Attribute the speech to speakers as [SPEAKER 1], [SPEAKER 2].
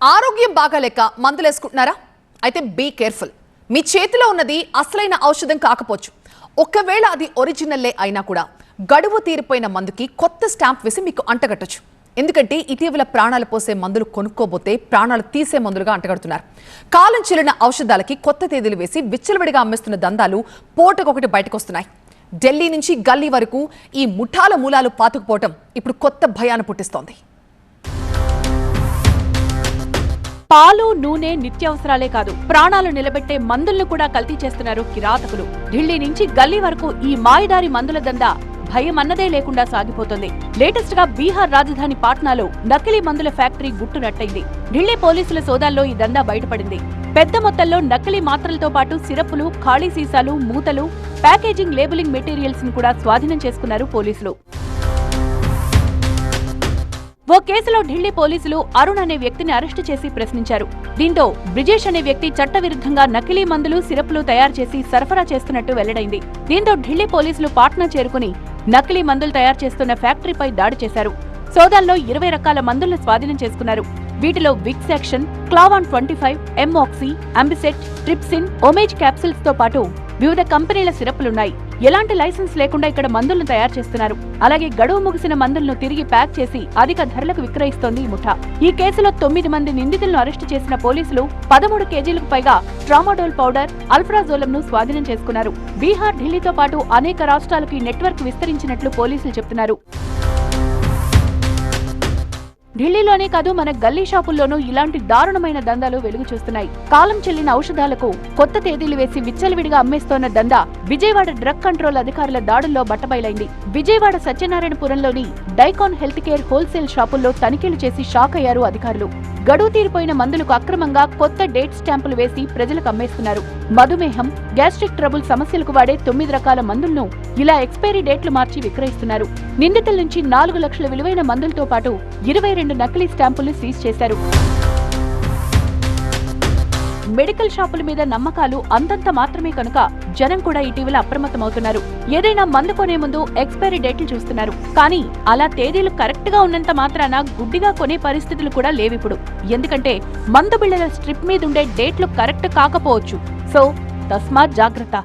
[SPEAKER 1] ఆరోగ్యం బాగాలేక మందులేసుకుంటున్నారా? అయితే బీ కేర్ఫుల్. మీ చేతిలో ఉన్నది అసలైన ఔషధం కాకపోవచ్చు. ఒకవేళ అది ఒరిజినల్లే అయినా కూడా గడువు తీరిపోయిన మందుకి కొత్త స్టాంప్ వేసి మీకు అంటగట్టొచ్చు. ఎందుకంటే ఇటీవల ప్రాణాలు పోసే మందులు కొనుక్కోబోతే ప్రాణాలు తీసే మందులుగా అంటగడుతున్నారు. కాలం చెల్లిన ఔషధాలకి కొత్త తేదీలు వేసి విచ్చలవిడిగా అమ్మేస్తున్న దందాలు పోటకొకటి బయటకొస్తున్నాయి. ఢిల్లీ నుంచి గల్లీ వరకు ఈ ముఠాల మూలాలు పాతుకుపోవటం ఇప్పుడు కొత్త భయాన్ని పుట్టిస్తోంది.
[SPEAKER 2] పాలు, నూనె నిత్యావసరాలే కాదు, ప్రాణాలు నిలబెట్టే మందులను కూడా కల్తీ చేస్తున్నారు కిరాతకులు. ఢిల్లీ నుంచి గల్లీ వరకు ఈ మాయదారి మందుల దందా భయం అన్నదే లేకుండా సాగిపోతుంది. లేటెస్ట్ గా బీహార్ రాజధాని పాట్నాలో నకిలీ మందుల ఫ్యాక్టరీ గుట్టురట్టయింది. ఢిల్లీ పోలీసుల సోదాల్లో ఈ దందా బయటపడింది. పెద్ద మొత్తంలో నకిలీ మాత్రలతో పాటు సిరప్పులు, ఖాళీ సీసాలు, మూతలు, ప్యాకేజింగ్, లేబులింగ్ మెటీరియల్స్ ను కూడా స్వాధీనం చేసుకున్నారు పోలీసులు. ఓ కేసులో ఢిల్లీ పోలీసులు అరుణ్ అనే వ్యక్తిని అరెస్టు చేసి ప్రశ్నించారు. దీంతో బ్రిజేష్ అనే వ్యక్తి చట్టవిరుద్ధంగా నకిలీ మందులు, సిరప్లు తయారు చేసి సరఫరా చేస్తున్నట్టు వెల్లడైంది. దీంతో ఢిల్లీ పోలీసులు పాట్నా చేరుకుని నకిలీ మందులు తయారు చేస్తున్న ఫ్యాక్టరీపై దాడి చేశారు. సోదాల్లో 20 రకాల మందులను స్వాధీనం చేసుకున్నారు. వీటిలో Vicks action, క్లావాన్ 25, ఎంఆక్సీ, అంబిసెట్, trypsin, Omez capsules తో పాటు వివిధ కంపెనీల సిరప్లున్నాయి. ఎలాంటి లైసెన్స్ లేకుండా ఇక్కడ మందులను తయారు చేస్తున్నారు. అలాగే గడువు ముగిసిన మందులను తిరిగి ప్యాక్ చేసి అధిక ధరలకు విక్రయిస్తోంది ఈ ముఠా. ఈ కేసులో 9 మంది నిందితులను అరెస్టు చేసిన పోలీసులు 13 కేజీలకు పైగా ట్రామాడోల్ పౌడర్, అల్ఫ్రాజోలంను స్వాధీనం చేసుకున్నారు. బీహార్, ఢిల్లీతో పాటు అనేక రాష్ట్రాలకు ఈ నెట్వర్క్ విస్తరించినట్లు పోలీసులు చెబుతున్నారు. ఢిల్లీలోనే కాదు, మన గల్లీ షాపుల్లోనూ ఇలాంటి దారుణమైన దందాలు వెలుగు చూస్తున్నాయి. కాలం చెల్లిన ఔషధాలకు కొత్త తేదీలు వేసి విచ్చలవిడిగా అమ్మేస్తోన్న దందా విజయవాడ డ్రగ్ కంట్రోల్ అధికారుల దాడుల్లో బట్టబయలైంది. విజయవాడ సత్యనారాయణపురంలోని డైకాన్ హెల్త్ కేర్ హోల్సేల్ షాపుల్లో తనిఖీలు చేసి షాక్ అయ్యారు అధికారులు. గడువు తీరిపోయిన మందులకు అక్రమంగా కొత్త డేట్ స్టాంపులు వేసి ప్రజలకు అమ్మేస్తున్నారు. మధుమేహం, గ్యాస్ట్రిక్ ట్రబుల్ సమస్యలకు వాడే 9 రకాల మందులను ఇలా ఎక్స్పైరీ డేట్లు మార్చి విక్రయిస్తున్నారు. నిందితుల నుంచి 4 లక్షల విలువైన మందులతో పాటు 22 నకిలీ స్టాంపులు సీజ్ చేశారు. మెడికల్ షాపుల మీద నమ్మకాలు అంతంత మాత్రమే కనుక జనం కూడా ఇటీవల అప్రమత్తమవుతున్నారు. ఏదైనా మందు కొనే ముందు ఎక్స్పైరీ డేట్లు చూస్తున్నారు. కానీ అలా తేదీలు కరెక్ట్ గా ఉన్నంత మాత్రాన గుడ్డిగా కొనే పరిస్థితులు కూడా లేవిప్పుడు. ఎందుకంటే మందు బిళ్లల స్ట్రిప్ మీదుండే డేట్లు కరెక్ట్ కాకపోవచ్చు. సో తస్మాత్ జాగ్రత్త.